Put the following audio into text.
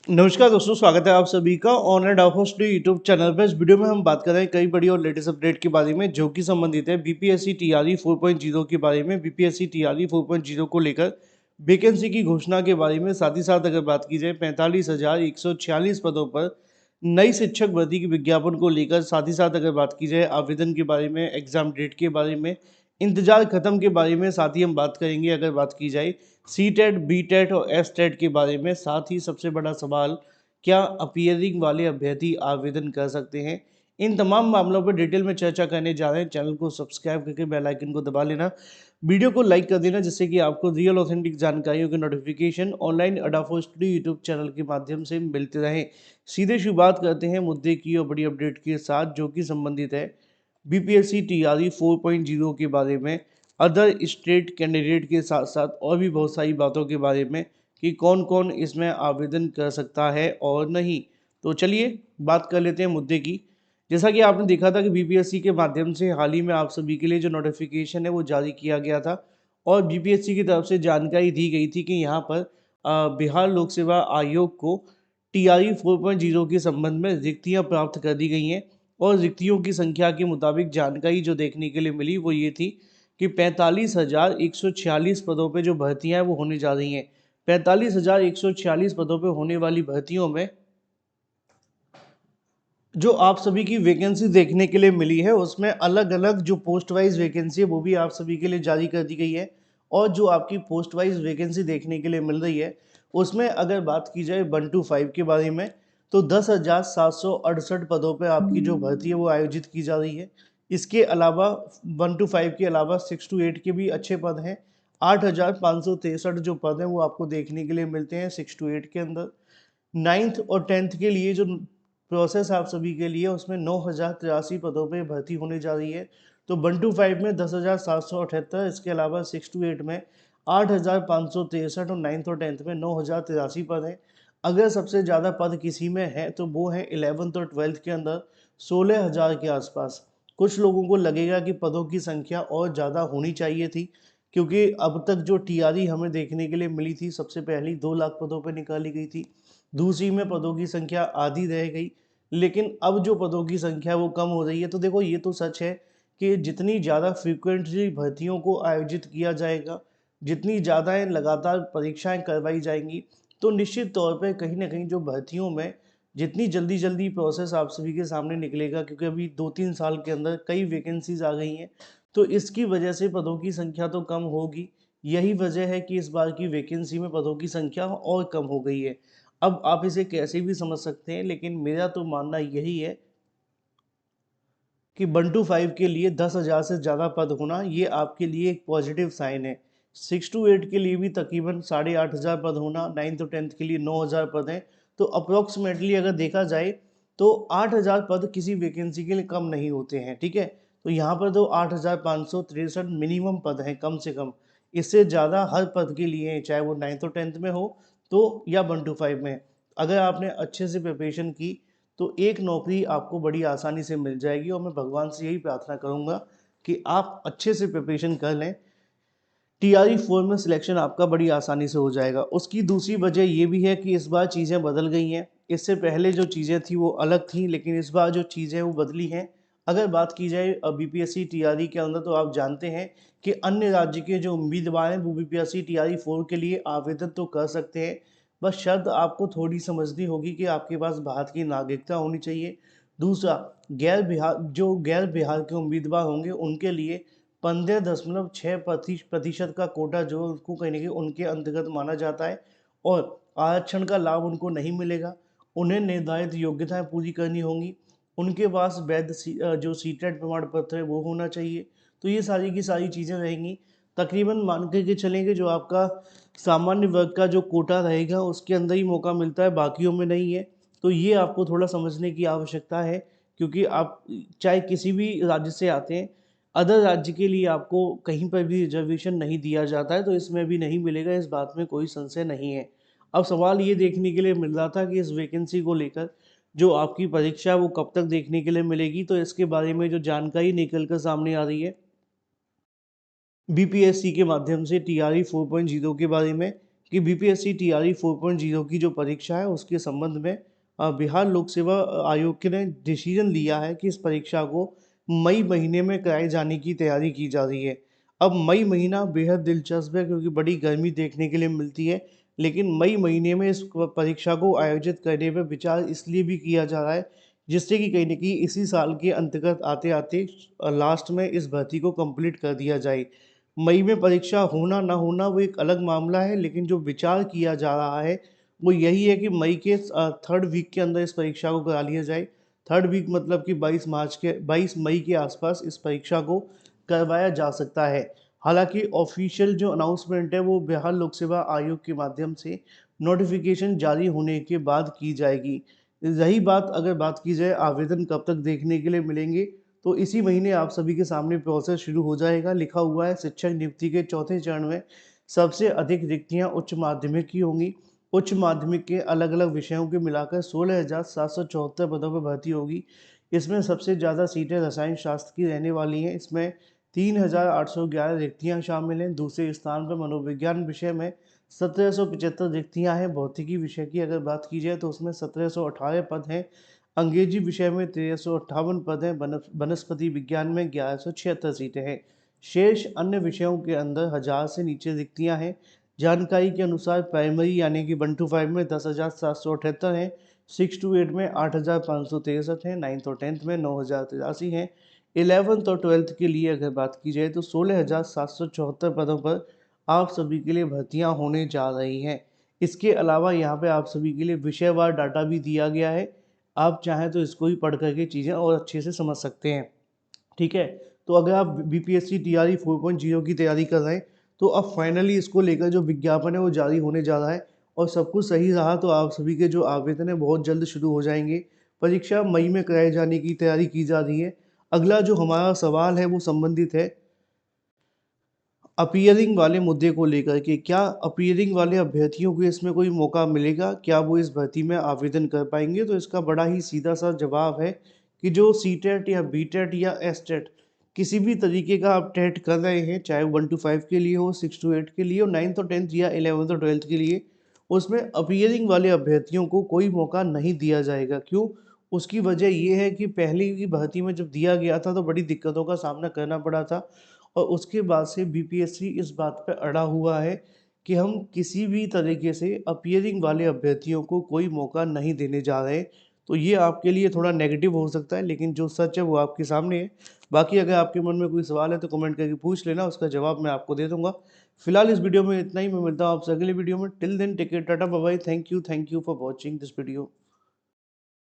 नमस्कार दोस्तों, स्वागत है आप सभी का honour offer study YouTube channel पर। इस वीडियो में हम बात कर रहे हैं कई बड़ी और लेटेस्ट अपडेट के बारे में जो कि संबंधित है बीपीएससी टीआरई 4.0 के बारे में। बीपीएससी टीआरई 4.0 को लेकर वैकेंसी की घोषणा के बारे में, साथ ही साथ अगर बात की जाए 45,146 पदों पर नई शिक्षक भर्ती के विज्ञापन को लेकर, साथ ही साथ अगर बात की जाए आवेदन के बारे में, एग्जाम डेट के बारे में, इंतजार खत्म के बारे में, साथ ही हम बात करेंगे अगर बात की जाए सी टेट, बी टेट और एस टेट के बारे में। साथ ही सबसे बड़ा सवाल, क्या अपीयरिंग वाले अभ्यर्थी आवेदन कर सकते हैं? इन तमाम मामलों पर डिटेल में चर्चा करने जा रहे हैं। चैनल को सब्सक्राइब करके बेल आइकन को दबा लेना, वीडियो को लाइक कर देना, जिससे कि आपको रियल ऑथेंटिक जानकारियों के नोटिफिकेशन ऑनलाइन अडाफो स्टडी यूट्यूब चैनल के माध्यम से मिलते रहें। सीधे शुरुआत करते हैं मुद्दे की और बड़ी अपडेट के साथ, जो कि संबंधित है बीपीएससी टीआरई 4.0 के बारे में, अदर स्टेट कैंडिडेट के साथ साथ और भी बहुत सारी बातों के बारे में कि कौन कौन इसमें आवेदन कर सकता है और नहीं। तो चलिए बात कर लेते हैं मुद्दे की। जैसा कि आपने देखा था कि बीपीएससी के माध्यम से हाल ही में आप सभी के लिए जो नोटिफिकेशन है वो जारी किया गया था और बीपीएससी की तरफ से जानकारी दी गई थी कि यहाँ पर बिहार लोक सेवा आयोग को टीआरई 4.0 के संबंध में रिक्तियाँ प्राप्त कर दी गई हैं। और रिक्तियों की संख्या के मुताबिक जानकारी जो देखने के लिए मिली वो ये थी कि 45,146 पदों पे जो भर्तियां हैं वो होने जा रही हैं। 45,146 पदों पे होने वाली भर्तियों में जो आप सभी की वैकेंसी देखने के लिए मिली है उसमें अलग अलग जो पोस्ट वाइज वैकेंसी है वो भी आप सभी के लिए जारी कर दी गई है। और जो आपकी पोस्ट वाइज वैकेंसी देखने के लिए मिल रही है उसमें अगर बात की जाए 1 to 5 के बारे में, तो 10,768 पदों पर आपकी जो भर्ती है वो आयोजित की जा रही है। इसके अलावा 1 to 5 के अलावा 6 to 8 के भी अच्छे पद हैं। 8,563 जो पद हैं वो आपको देखने के लिए मिलते हैं 6 to 8 के अंदर। 9th और 10th के लिए जो प्रोसेस आप सभी के लिए उसमें 9,083 पदों पे भर्ती होने जा रही है। तो 1 to 5 में 10,778, इसके अलावा 6 to 8 में 8,563 और 9th और 10th में 9,083 पद हैं। अगर सबसे ज़्यादा पद किसी में है तो वो है 11th और 12th के अंदर 16,000 के आसपास। कुछ लोगों को लगेगा कि पदों की संख्या और ज़्यादा होनी चाहिए थी, क्योंकि अब तक जो टीआरई हमें देखने के लिए मिली थी सबसे पहली 2 लाख पदों पर निकाली गई थी, दूसरी में पदों की संख्या आधी रह गई, लेकिन अब जो पदों की संख्या वो कम हो रही है। तो देखो, ये तो सच है कि जितनी ज़्यादा फ्रीक्वेंटली भर्तियों को आयोजित किया जाएगा, जितनी ज़्यादा लगातार परीक्षाएं करवाई जाएंगी, तो निश्चित तौर पे कहीं ना कहीं जो भर्तियों में जितनी जल्दी जल्दी प्रोसेस आप सभी के सामने निकलेगा, क्योंकि अभी 2-3 साल के अंदर कई वैकेंसीज आ गई हैं, तो इसकी वजह से पदों की संख्या तो कम होगी। यही वजह है कि इस बार की वैकेंसी में पदों की संख्या और कम हो गई है। अब आप इसे कैसे भी समझ सकते हैं, लेकिन मेरा तो मानना यही है कि 1 to 5 के लिए 10,000 से ज़्यादा पद होना ये आपके लिए एक पॉजिटिव साइन है। 6 to 8 के लिए भी तकरीबन 8,500 पद होना, 9th और 10th के लिए 9,000 पद हैं। तो अप्रोक्सीमेटली अगर देखा जाए तो 8,000 पद किसी वैकेंसी के लिए कम नहीं होते हैं, ठीक है। तो यहाँ पर तो 8,563 मिनिमम पद हैं कम से कम। इससे ज़्यादा हर पद के लिए हैं, चाहे वो 9th और 10th में हो तो या 1 to 5 में। अगर आपने अच्छे से प्रिपरेशन की तो एक नौकरी आपको बड़ी आसानी से मिल जाएगी। और मैं भगवान से यही प्रार्थना करूंगा कि आप अच्छे से प्रिपरेशन कर लें, टीआरई 4 में सिलेक्शन आपका बड़ी आसानी से हो जाएगा। उसकी दूसरी वजह ये भी है कि इस बार चीज़ें बदल गई हैं। इससे पहले जो चीज़ें थी वो अलग थी, लेकिन इस बार जो चीज़ें वो बदली हैं। अगर बात की जाए बीपीएससी टीआरई के अंदर, तो आप जानते हैं कि अन्य राज्य के जो उम्मीदवार हैं वो बीपीएससी टीआरई 4 के लिए आवेदन तो कर सकते हैं। बस शर्त आपको थोड़ी समझनी होगी कि आपके पास भारत की नागरिकता होनी चाहिए। दूसरा, गैर बिहार के उम्मीदवार होंगे उनके लिए 15.6% का कोटा जो उनको कहीं ना कहीं उनके अंतर्गत माना जाता है, और आरक्षण का लाभ उनको नहीं मिलेगा। उन्हें निर्धारित योग्यताएं पूरी करनी होंगी। उनके पास वैध जो सीटेट प्रमाण पत्र है वो होना चाहिए। तो ये सारी की सारी चीज़ें रहेंगी। तकरीबन मान के चलेंगे जो आपका सामान्य वर्ग का जो कोटा रहेगा उसके अंदर ही मौका मिलता है, बाकियों में नहीं है। तो ये आपको थोड़ा समझने की आवश्यकता है, क्योंकि आप चाहे किसी भी राज्य से आते हैं, अदर राज्य के लिए आपको कहीं पर भी रिजर्वेशन नहीं दिया जाता है, तो इसमें भी नहीं मिलेगा, इस बात में कोई संशय नहीं है। अब सवाल ये देखने के लिए मिल रहा था कि इस वैकेंसी को लेकर जो आपकी परीक्षा है वो कब तक देखने के लिए मिलेगी। तो इसके बारे में जो जानकारी निकल कर सामने आ रही है बीपीएससी के माध्यम से टीआरई 4.0 के बारे में, कि बीपीएससी टीआरई 4.0 की जो परीक्षा है उसके संबंध में बिहार लोक सेवा आयोग ने डिसीजन लिया है कि इस परीक्षा को मई महीने में कराए जाने की तैयारी की जा रही है। अब मई महीना बेहद दिलचस्प है क्योंकि बड़ी गर्मी देखने के लिए मिलती है, लेकिन मई महीने में इस परीक्षा को आयोजित करने पर विचार इसलिए भी किया जा रहा है जिससे कि कहीं न कहीं इसी साल के अंतर्गत आते-आते लास्ट में इस भर्ती को कंप्लीट कर दिया जाए। मई में परीक्षा होना ना होना वो एक अलग मामला है, लेकिन जो विचार किया जा रहा है वो यही है कि मई के 3rd वीक के अंदर इस परीक्षा को करा लिया जाए। 3rd वीक मतलब कि 22 मई के आसपास इस परीक्षा को करवाया जा सकता है। हालाँकि ऑफ़िशियल जो अनाउंसमेंट है वो बिहार लोक सेवा आयोग के माध्यम से नोटिफ़िकेशन जारी होने के बाद की जाएगी। रही बात, अगर बात की जाए आवेदन कब तक देखने के लिए मिलेंगे, तो इसी महीने आप सभी के सामने प्रोसेस शुरू हो जाएगा। लिखा हुआ है शिक्षक नियुक्ति के चौथे चरण में सबसे अधिक रिक्तियां उच्च माध्यमिक की होंगी। उच्च माध्यमिक के अलग-अलग विषयों के मिलाकर 16,774 पदों पर भर्ती होगी। इसमें सबसे ज़्यादा सीटें रसायन शास्त्र की रहने वाली हैं। इसमें 3,811 रिक्तियां शामिल हैं। दूसरे स्थान पर मनोविज्ञान विषय में 1775 रिक्तियां हैं। भौतिकी विषय की अगर बात की जाए तो उसमें 1718 पद हैं। अंग्रेजी विषय में 1358 पद हैं। वनस्पति विज्ञान में 1176 सीटें हैं। शेष अन्य विषयों के अंदर 1000 से नीचे रिक्तियां हैं। जानकारी के अनुसार प्राइमरी यानी कि 1 to 5 में 10,778 हैं। 6 to 8 में 8,563 हैं। 9th और 10th में 9,083 हैं। 11th और 12th के लिए अगर बात की जाए तो 16,774 पदों पर आप सभी के लिए भर्तियां होने जा रही हैं। इसके अलावा यहाँ पे आप सभी के लिए विषयवार डाटा भी दिया गया है। आप चाहें तो इसको भी पढ़ करके चीज़ें और अच्छे से समझ सकते हैं। ठीक है? तो अगर आप बीपीएससी टीआरई 4.0 की तैयारी कर रहे हैं, तो अब फाइनली इसको लेकर जो विज्ञापन है वो जारी होने जा रहा है और सब कुछ सही रहा तो आप सभी के जो आवेदन है बहुत जल्द शुरू हो जाएँगे। परीक्षा मई में कराए जाने की तैयारी की जा रही है। अगला जो हमारा सवाल है वो संबंधित है अपीयरिंग वाले मुद्दे को लेकर के। क्या अपीयरिंग वाले अभ्यर्थियों को इसमें कोई मौका मिलेगा? क्या वो इस भर्ती में आवेदन कर पाएँगे? तो इसका बड़ा ही सीधा-सा जवाब है कि जो सीटेट या बीटेट या एसटेट किसी भी तरीके का आप टेट कर रहे हैं, चाहे 1 to 5 के लिए हो, 6 to 8 के लिए हो, 9th और 10th या 11th और 12th के लिए, उसमें अपीयरिंग वाले अभ्यर्थियों को कोई मौका नहीं दिया जाएगा। क्यों? उसकी वजह ये है कि पहले की भर्ती में जब दिया गया था तो बड़ी दिक्कतों का सामना करना पड़ा था और उसके बाद से बीपीएससी इस बात पे अड़ा हुआ है कि हम किसी भी तरीके से अपीयरिंग वाले अभ्यर्थियों को कोई मौका नहीं देने जा रहे। तो ये आपके लिए थोड़ा नेगेटिव हो सकता है, लेकिन जो सच है वो आपके सामने है। बाकी अगर आपके मन में कोई सवाल है तो कमेंट करके पूछ लेना, उसका जवाब मैं आपको दे दूँगा। फिलहाल इस वीडियो में इतना ही, मैं मिलता हूँ आपसे अगले वीडियो में। Till then take care, tata bye bye, thank you for watching this video.